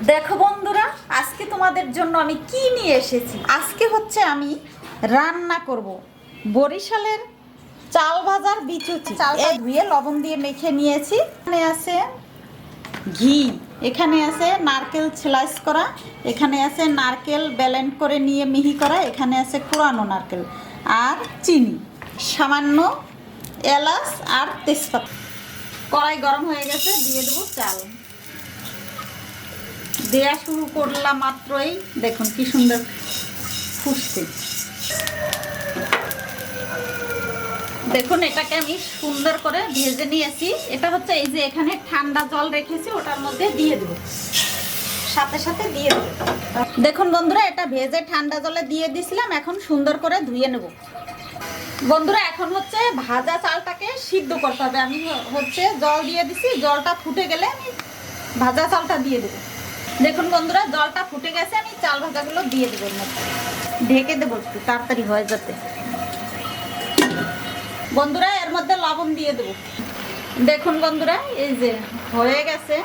দেখো বন্ধুরা, আজকে তোমাদের জন্য আমি কি নিয়ে এসেছি। আজকে হচ্ছে আমি রান্না করব বরিশালের চাল ভাজার বিচুচি। চালটা ধুয়ে লবণ দিয়ে মেখে নিয়েছি। এখানে আছে ঘি, এখানে আছে নারকেল স্লাইস করা, এখানে আছে নারকেল ব্লেন্ড করে নিয়ে মিহি করা, এখানে আছে কুড়ানো নারকেল আর চিনি, সামান্য এলাচ আর তেজপাতা। কড়াই গরম হয়ে গেছে, দিয়ে দেবো চাল। দেয়া শুরু করলাম মাত্রই দেখুন কি সুন্দর ফুটছে। দেখুন এটাকে আমি সুন্দর করে ভেজে নিয়েছি। এটা হচ্ছে এই যে এখানে ঠান্ডা জল রেখেছি, ওটার মধ্যে দিয়ে দেবো, সাথে সাথে দিয়ে দেবো। দেখুন বন্ধুরা, এটা ভেজে ঠান্ডা জলে দিয়ে দিছিলাম, এখন সুন্দর করে ধুয়ে নেব। বন্ধুরা এখন হচ্ছে ভাজা চালটাকে সিদ্ধ করতে হবে। আমি হচ্ছে জল দিয়ে দিছি, জলটা ফুটে গেলে আমি ভাজা চালটা দিয়ে দেবো। দেখুন বন্ধুরা, জলটা ফুটে গেছে, আমি চাল ভাজাগুলো দিয়ে দেবো। ঢেকে দেবো একটু তাড়াতাড়ি হয়ে যাতে। বন্ধুরা এর মধ্যে লবণ দিয়ে দেবো। দেখুন বন্ধুরা, এই যে হয়ে গেছে,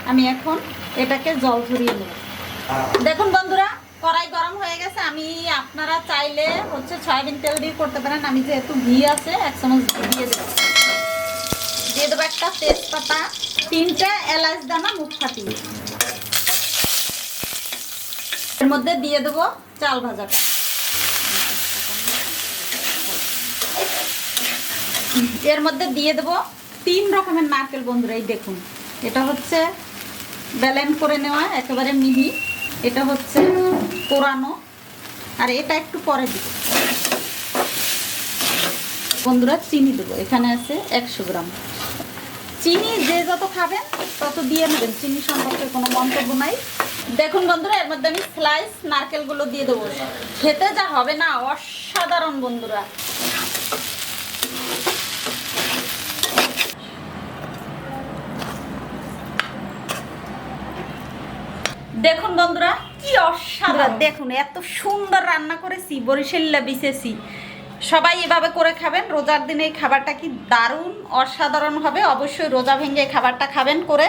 আমি এখন এটাকে জল ঝরিয়ে নেব। দেখুন বন্ধুরা, কড়াই গরম হয়ে গেছে। আমি আপনারা চাইলে হচ্ছে সয়াবিন তেল দিয়ে করতে পারেন। আমি যেহেতু ঘি আছে, 1 চামচ ঘি দিয়ে দেবো। দিয়ে দেবো একটা তেজপাতা, 3টা এলাচ দানা মুখ ফাটিয়ে। এর মধ্যে দিয়ে দেবো চাল ভাজাটা। এর মধ্যে দিয়ে দেবো 3 রকমের নারকেল। বন্ধুরা এই দেখুন, এটা হচ্ছে ব্লেন্ড করে নেওয়া একেবারে মিহি, এটা হচ্ছে কোরানো, আর এটা একটু পরে দিব। বন্ধুরা চিনি দেবো, এখানে আছে 100 গ্রাম চিনি। যে যত খাবেন তত দিয়ে নেবেন, চিনি সম্পর্কে কোনো মন্তব্য নাই। দেখুন বন্ধুরা, এর মধ্যে আমি স্লাইস নারকেলগুলো দিয়ে দেবো। খেতে যা হবে না, অসাধারণ বন্ধুরা। দেখুন বন্ধুরা কি অসাধারণ, দেখুন এত সুন্দর রান্না করেছি, বরিশাল্লা বিছেছি। সবাই এভাবে করে খাবেন। রোজার দিনে এই খাবারটা কি দারুণ অসাধারণ হবে। অবশ্যই রোজা ভেঙে এই খাবারটা খাবেন করে।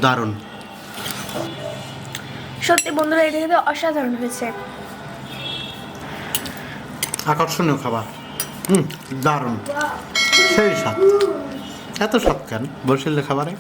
দারুণ, সত্যি বন্ধুরা, এটা কিন্তু অসাধারণ হয়েছে। আকর্ষণীয় খাবার। দারুণ, সেই স্বাদ। এত স্বাদ কেন বরিশালের খাবারে?